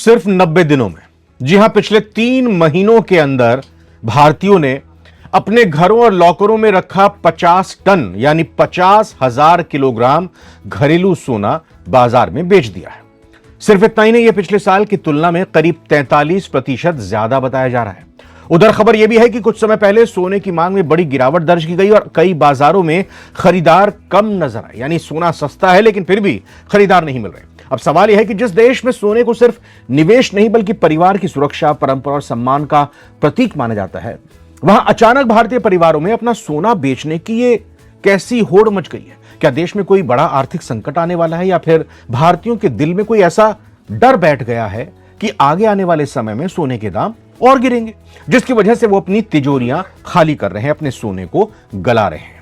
सिर्फ 90 दिनों में, जी हां, पिछले 3 महीनों के अंदर भारतीयों ने अपने घरों और लॉकरों में रखा 50 टन यानी 50,000 किलोग्राम घरेलू सोना बाजार में बेच दिया है। सिर्फ इतना ही नहीं, यह पिछले साल की तुलना में करीब 43% ज्यादा बताया जा रहा है। उधर खबर यह भी है कि कुछ समय पहले सोने की मांग में बड़ी गिरावट दर्ज की गई और कई बाजारों में खरीदार कम नजर आए। यानी सोना सस्ता है लेकिन फिर भी खरीदार नहीं मिल रहे। अब सवाल यह है कि जिस देश में सोने को सिर्फ निवेश नहीं बल्कि परिवार की सुरक्षा, परंपरा और सम्मान का प्रतीक माना जाता है, वहां अचानक भारतीय परिवारों में अपना सोना बेचने की ये कैसी होड़ मच गई है। क्या देश में कोई बड़ा आर्थिक संकट आने वाला है या फिर भारतीयों के दिल में कोई ऐसा डर बैठ गया है कि आगे आने वाले समय में सोने के दाम और गिरेंगे, जिसकी वजह से वो अपनी तिजोरियां खाली कर रहे हैं, अपने सोने को गला रहे हैं।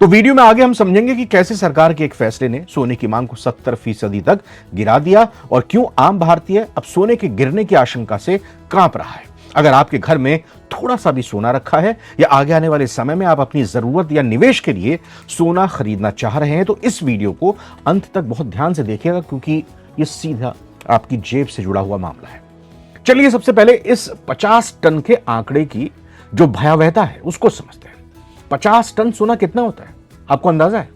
तो वीडियो में आगे हम समझेंगे कि कैसे सरकार के एक फैसले ने सोने की मांग को 70% तक गिरा दिया और क्यों आम भारतीय अब सोने के गिरने की आशंका से कांप रहा है। अगर आपके घर में थोड़ा सा भी सोना रखा है या आगे आने वाले समय में आप अपनी जरूरत या निवेश के लिए सोना खरीदना चाह रहे हैं तो इस वीडियो को अंत तक बहुत ध्यान से देखिएगा, क्योंकि यह सीधा आपकी जेब से जुड़ा हुआ मामला है। चलिए सबसे पहले इस 50 टन के आंकड़े की जो भयावहता है उसको समझते हैं। 50 टन सोना कितना होता है, आपको अंदाजा है?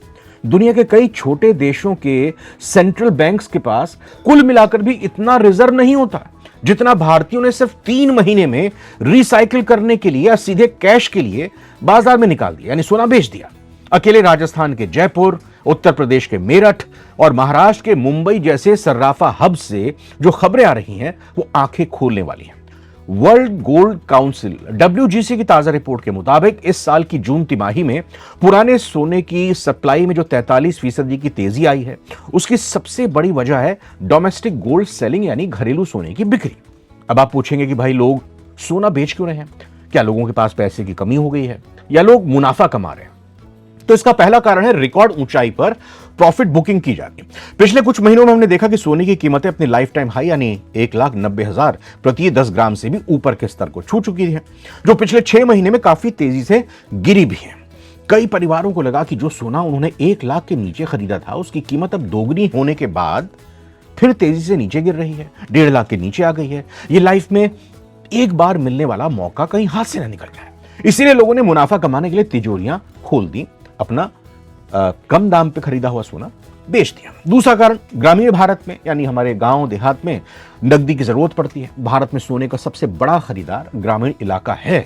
दुनिया के कई छोटे देशों के सेंट्रल बैंक्स के पास कुल मिलाकर भी इतना रिजर्व नहीं होता जितना भारतीयों ने सिर्फ 3 महीने में रिसाइकिल करने के लिए या सीधे कैश के लिए बाजार में निकाल दिया, यानी सोना बेच दिया। अकेले राजस्थान के जयपुर, उत्तर प्रदेश के मेरठ और महाराष्ट्र के मुंबई जैसे सर्राफा हब से जो खबरें आ रही हैं वो आंखें खोलने वाली हैं। वर्ल्ड गोल्ड काउंसिल WGC की ताजा रिपोर्ट के मुताबिक इस साल की जून तिमाही में पुराने सोने की सप्लाई में जो 43% की तेजी आई है, उसकी सबसे बड़ी वजह है डोमेस्टिक गोल्ड सेलिंग यानी घरेलू सोने की बिक्री। अब आप पूछेंगे कि भाई लोग सोना बेच क्यों रहे हैं? क्या लोगों के पास पैसे की कमी हो गई है या लोग मुनाफा कमा रहे हैं? तो इसका पहला कारण है रिकॉर्ड ऊंचाई पर प्रॉफिट बुकिंग की जाती है। पिछले कुछ महीनों में हमने देखा कि सोने की कीमतें अपनी लाइफ टाइम हाई यानी 1,90,000 प्रति 10 ग्राम से भी ऊपर के स्तर को छू चुकी है, जो पिछले 6 महीने में काफी तेजी से गिरी भी है। कई परिवारों को लगा कि जो सोना उन्होंने 1 लाख के नीचे खरीदा था उसकी कीमत अब दोगुनी होने के बाद फिर तेजी से नीचे गिर रही है, 1.5 लाख के नीचे आ गई है। ये लाइफ में एक बार मिलने वाला मौका कहीं हाथ से न निकल जाए, इसीलिए लोगों ने मुनाफा कमाने के लिए तिजोरियां खोल दी, अपना कम दाम पे खरीदा हुआ सोना बेच दिया। दूसरा कारण, ग्रामीण भारत में यानी हमारे गांव देहात में नकदी की जरूरत पड़ती है। भारत में सोने का सबसे बड़ा खरीदार ग्रामीण इलाका है।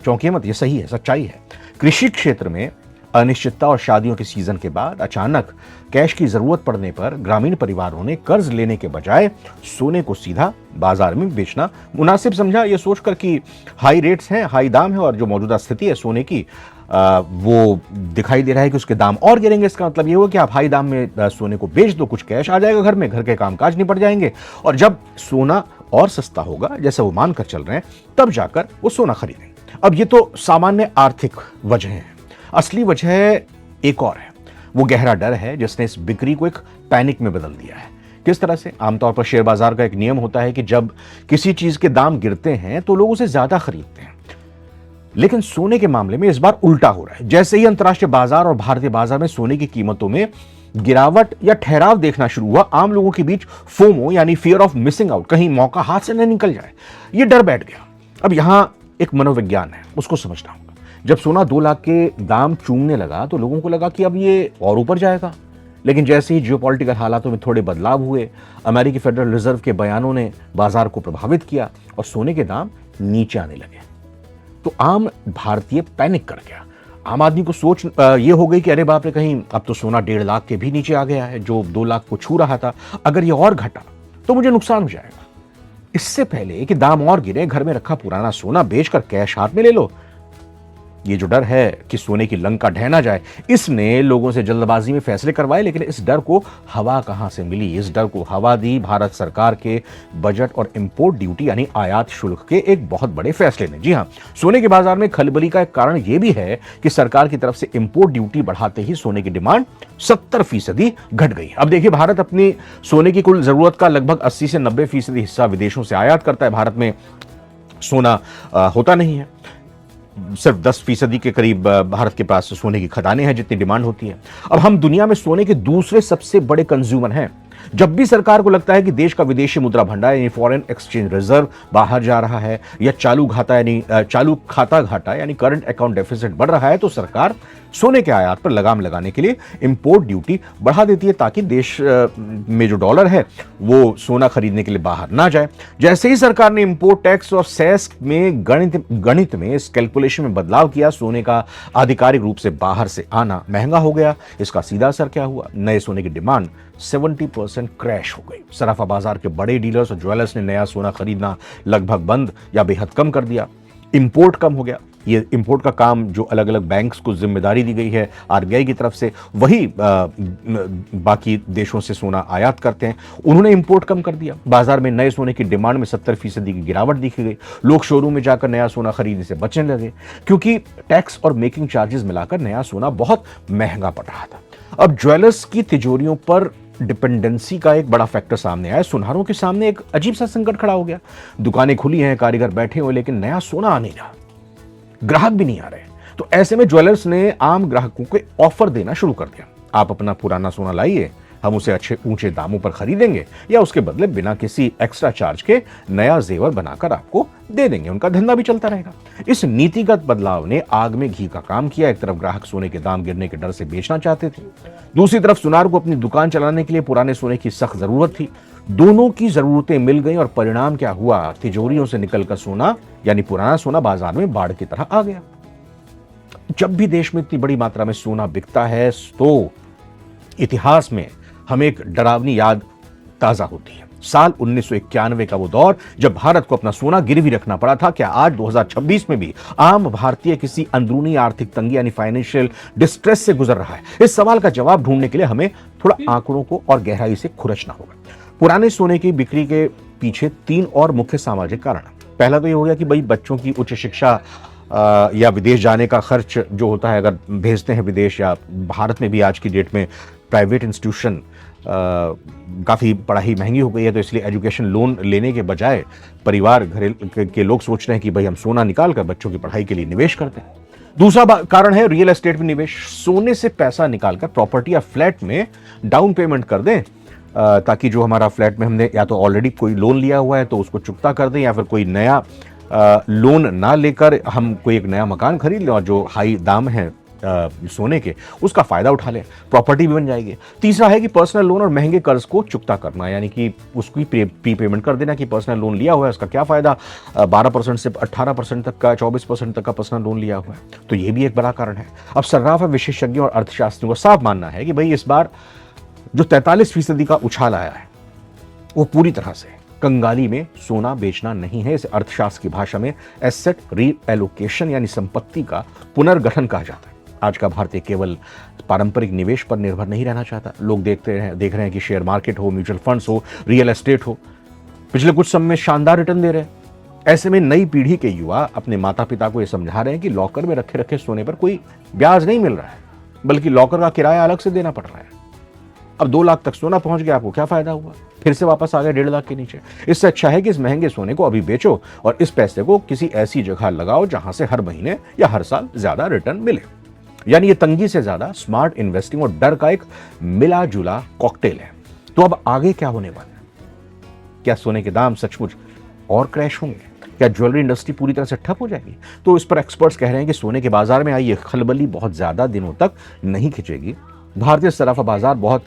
चौंकिए मत, ये सही है, सच्चाई है। कृषि क्षेत्र में अनिश्चितता और शादियों के सीजन के बाद अचानक कैश की जरूरत पड़ने पर ग्रामीण परिवारों ने कर्ज लेने के बजाय सोने को सीधा बाजार में बेचना मुनासिब समझा, यह सोचकर कि हाई रेट्स हैं, हाई दाम है और जो मौजूदा स्थिति है सोने की वो दिखाई दे रहा है कि उसके दाम और गिरेंगे। इसका मतलब ये हुआ कि आप हाई दाम में सोने को बेच दो, कुछ कैश आ जाएगा घर में, घर के कामकाज निपट जाएंगे और जब सोना और सस्ता होगा जैसे वो मानकर चल रहे हैं तब जाकर वो सोना खरीदेंगे। अब ये तो सामान्य आर्थिक वजह है, असली वजह एक और है। वो गहरा डर है जिसने इस बिक्री को एक पैनिक में बदल दिया है। किस तरह से? आमतौर पर शेयर बाजार का एक नियम होता है कि जब किसी चीज के दाम गिरते हैं तो लोग उसे ज्यादा खरीदते हैं, लेकिन सोने के मामले में इस बार उल्टा हो रहा है। जैसे ही अंतर्राष्ट्रीय बाजार और भारतीय बाजार में सोने की कीमतों में गिरावट या ठहराव देखना शुरू हुआ, आम लोगों के बीच फोमो यानी फियर ऑफ मिसिंग आउट, कहीं मौका हाथ से न निकल जाए, ये डर बैठ गया। अब यहां एक मनोविज्ञान है, उसको समझना होगा। जब सोना 2 लाख के दाम चूमने लगा तो लोगों को लगा कि अब ये और ऊपर जाएगा, लेकिन जैसे ही जियोपॉलिटिकल हालातों में थोड़े बदलाव हुए, अमेरिकी फेडरल रिजर्व के बयानों ने बाजार को प्रभावित किया और सोने के दाम नीचे आने लगे। तो आम भारतीय पैनिक कर गया। आम आदमी को सोच ये हो गई कि अरे बाप रे, कहीं अब तो सोना 1.5 लाख के भी नीचे आ गया है, जो 2 लाख को छू रहा था। अगर ये और घटा तो मुझे नुकसान हो जाएगा। इससे पहले कि दाम और गिरे, घर में रखा पुराना सोना बेचकर कैश हाथ में ले लो। ये जो डर है कि सोने की लंका ढह ना जाए, इसने लोगों से जल्दबाजी में फैसले करवाए, लेकिन इस डर को हवा कहां से मिली? इस डर को हवा दी भारत सरकार के बजट और इंपोर्ट ड्यूटी यानी आयात शुल्क के एक बहुत बड़े फैसले ने। जी हां, सोने के बाजार में खलबली का एक कारण यह भी है कि सरकार की तरफ से इंपोर्ट ड्यूटी बढ़ाते ही सोने की डिमांड 70% घट गई। अब देखिए, भारत अपनी सोने की कुल जरूरत का लगभग 80 से 90% हिस्सा विदेशों से आयात करता है। भारत में सोना होता नहीं है, सिर्फ 10% के करीब भारत के पास सोने की खदानें हैं जितनी डिमांड होती है। अब हम दुनिया में सोने के दूसरे सबसे बड़े कंज्यूमर हैं। जब भी सरकार को लगता है कि देश का विदेशी मुद्रा भंडार यानी फॉरेन एक्सचेंज रिजर्व बाहर जा रहा है या चालू खाता घाटा यानी करंट अकाउंट डेफिसिट बढ़ रहा है, तो सरकार सोने के आयात पर लगाम लगाने के लिए इंपोर्ट ड्यूटी बढ़ा देती है ताकि देश में जो डॉलर है वो सोना खरीदने के लिए बाहर ना जाए। जैसे ही सरकार ने इंपोर्ट टैक्स और सेस में गणित में इस कैलकुलेशन में बदलाव किया, सोने का आधिकारिक रूप से बाहर से आना महंगा हो गया। इसका सीधा असर क्या हुआ? नए सोने की डिमांड 70% क्रैश हो गई। सराफा बाजार के बड़े डीलर्स और ज्वेलर्स ने नया सोना खरीदना लगभग बंद या बेहद कम कर दिया। इंपोर्ट कम हो गया। ये इंपोर्ट का काम जो अलग अलग बैंक्स को जिम्मेदारी दी गई है आरबीआई की तरफ से, वही बाकी देशों से सोना आयात करते हैं, उन्होंने इंपोर्ट कम कर दिया। बाजार में नए सोने की डिमांड में 70% की गिरावट दिखी गई। लोग शोरूम में जाकर नया सोना खरीदने से बचने लगे क्योंकि टैक्स और मेकिंग चार्जेस मिलाकर नया सोना बहुत महंगा पड़ रहा था। अब ज्वेलर्स की तिजोरियों पर डिपेंडेंसी का एक बड़ा फैक्टर सामने आया। सुनारों के सामने एक अजीब सा संकट खड़ा हो गया। दुकानें खुली हैं, कारीगर बैठे हुए, लेकिन नया सोना आ नहीं रहा, ग्राहक भी नहीं आ रहे। तो ऐसे में ज्वेलर्स ने आम ग्राहकों को ऑफर देना शुरू कर दिया। आप अपना पुराना सोना लाइए, हम उसे अच्छे ऊंचे दामों पर खरीदेंगे या उसके बदले बिना किसी एक्स्ट्रा चार्ज के नया जेवर बनाकर आपको दे देंगे। उनका धंधा भी चलता रहेगा। इस नीतिगत बदलाव ने आग में घी का काम किया। एक तरफ ग्राहक सोने के दाम गिरने के डर से बेचना चाहते थे, दूसरी तरफ सुनार को अपनी दुकान चलाने के लिए पुराने सोने की सख्त जरूरत थी। दोनों की जरूरतें मिल गई और परिणाम क्या हुआ? तिजोरियों से निकलकर सोना यानी पुराना सोना बाजार में बाढ़ की तरह आ गया। जब भी देश में इतनी बड़ी मात्रा में सोना बिकता है तो इतिहास में हमें एक डरावनी याद ताजा होती है। साल 1991 का वो दौर जब भारत को अपना सोना गिरवी रखना पड़ा था। क्या आज 2026 में भी आम भारतीय किसी अंदरूनी आर्थिक तंगी यानी फाइनेंशियल डिस्ट्रेस से गुजर रहा है? इस सवाल का जवाब ढूंढने के लिए हमें थोड़ा आंकड़ों को और गहराई से खुरचना होगा। पुराने सोने की बिक्री के पीछे 3 और मुख्य सामाजिक कारण। पहला तो ये हो गया कि भाई बच्चों की उच्च शिक्षा या विदेश जाने का खर्च जो होता है, अगर भेजते हैं विदेश या भारत में भी आज की डेट में प्राइवेट इंस्टीट्यूशन काफ़ी पढ़ाई महंगी हो गई है, तो इसलिए एजुकेशन लोन लेने के बजाय परिवार घरेलू के लोग सोच रहे हैं कि भाई हम सोना निकाल कर बच्चों की पढ़ाई के लिए निवेश करते हैं। दूसरा कारण है रियल एस्टेट में निवेश। सोने से पैसा निकालकर प्रॉपर्टी या फ्लैट में डाउन पेमेंट कर दें ताकि जो हमारा फ्लैट में हमने या तो ऑलरेडी कोई लोन लिया हुआ है तो उसको चुकता कर दें, या फिर कोई नया लोन ना लेकर हम कोई एक नया मकान खरीद लें और जो हाई दाम है सोने के उसका फायदा उठा लें, प्रॉपर्टी भी बन जाएगी। तीसरा है कि पर्सनल लोन और महंगे कर्ज को चुकता करना, यानी कि उसकी प्री पेमेंट कर देना कि पर्सनल लोन लिया हुआ है उसका क्या फायदा, 12% से 18% तक का, 24% तक का पर्सनल लोन लिया हुआ है, तो ये भी एक बड़ा कारण है। अब सर्राफ विशेषज्ञों और अर्थशास्त्रियों का साफ मानना है कि भाई इस बार जो 43% का उछाल आया है वो पूरी तरह से कंगाली में सोना बेचना नहीं है। इसे अर्थशास्त्र की भाषा में एसेट रीएलोकेशन यानी संपत्ति का पुनर्गठन कहा जाता है। आज का भारतीय केवल पारंपरिक निवेश पर निर्भर नहीं रहना चाहता। लोग देख रहे हैं कि शेयर मार्केट हो, म्यूचुअल फंड्स हो, रियल एस्टेट हो, पिछले कुछ समय में शानदार रिटर्न दे रहे हैं। ऐसे में नई पीढ़ी के युवा अपने माता पिता को यह समझा रहे हैं कि लॉकर में रखे रखे सोने पर कोई ब्याज नहीं मिल रहा है, बल्कि लॉकर का किराया अलग से देना पड़ रहा है। अब 2 लाख तक सोना पहुंच गया, आपको क्या फायदा हुआ? फिर से वापस आ गए 1.5 लाख के नीचे। इससे अच्छा है कि इस महंगे सोने को अभी बेचो और इस पैसे को किसी ऐसी जगह लगाओ जहां से हर महीने या हर साल ज्यादा रिटर्न मिले। यानी ये तंगी से ज्यादा स्मार्ट इन्वेस्टिंग और डर का एक मिला जुला कॉकटेल है। तो अब आगे क्या होने वाला है? क्या सोने के दाम सचमुच और क्रैश होंगे? क्या ज्वेलरी इंडस्ट्री पूरी तरह से ठप हो जाएगी? तो इस पर एक्सपर्ट्स कह रहे हैं कि सोने के बाजार में आई ये खलबली बहुत ज्यादा दिनों तक नहीं खिंचेगी। भारतीय सराफा बाजार बहुत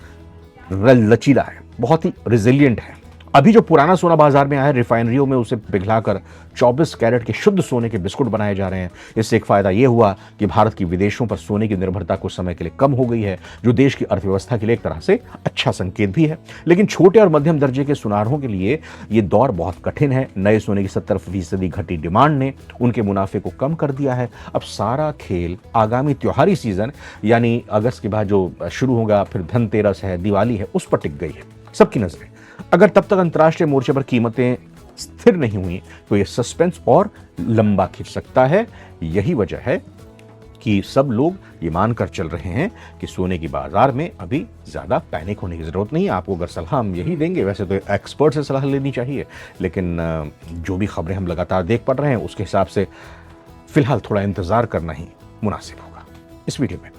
लचीला है, बहुत ही रिजिलियंट है। अभी जो पुराना सोना बाजार में आया है, रिफाइनरियों में उसे पिघलाकर 24 कैरेट के शुद्ध सोने के बिस्कुट बनाए जा रहे हैं। इससे एक फायदा यह हुआ कि भारत की विदेशों पर सोने की निर्भरता कुछ समय के लिए कम हो गई है, जो देश की अर्थव्यवस्था के लिए एक तरह से अच्छा संकेत भी है। लेकिन छोटे और मध्यम दर्जे के सुनारों के लिए यह दौर बहुत कठिन है। नए सोने की 70% घटी डिमांड ने उनके मुनाफे को कम कर दिया है। अब सारा खेल आगामी त्योहारी सीजन यानी अगस्त के बाद जो शुरू होगा, फिर धनतेरस है, दिवाली है, उस पर टिक गई है सबकी नजरें। अगर तब तक अंतर्राष्ट्रीय मोर्चे पर कीमतें स्थिर नहीं हुई तो यह सस्पेंस और लंबा खिंच सकता है। यही वजह है कि सब लोग ये मानकर चल रहे हैं कि सोने की बाजार में अभी ज्यादा पैनिक होने की जरूरत नहीं है। आपको अगर सलाह हम यही देंगे, वैसे तो एक्सपर्ट से सलाह लेनी चाहिए, लेकिन जो भी खबरें हम लगातार देख पा रहे हैं उसके हिसाब से फिलहाल थोड़ा इंतजार करना ही मुनासिब होगा। इस वीडियो में